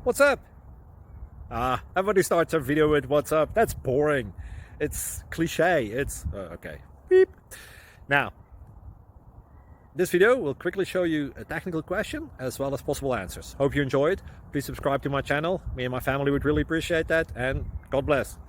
What's up? Everybody starts a video with what's up. That's boring. It's cliche. It's okay. Beep. Now, this video will quickly show you a technical question as well as possible answers. Hope you enjoyed. Please subscribe to my channel. Me and my family would really appreciate that, and God bless.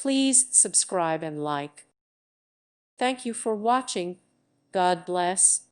Please subscribe and like. Thank you for watching. God bless.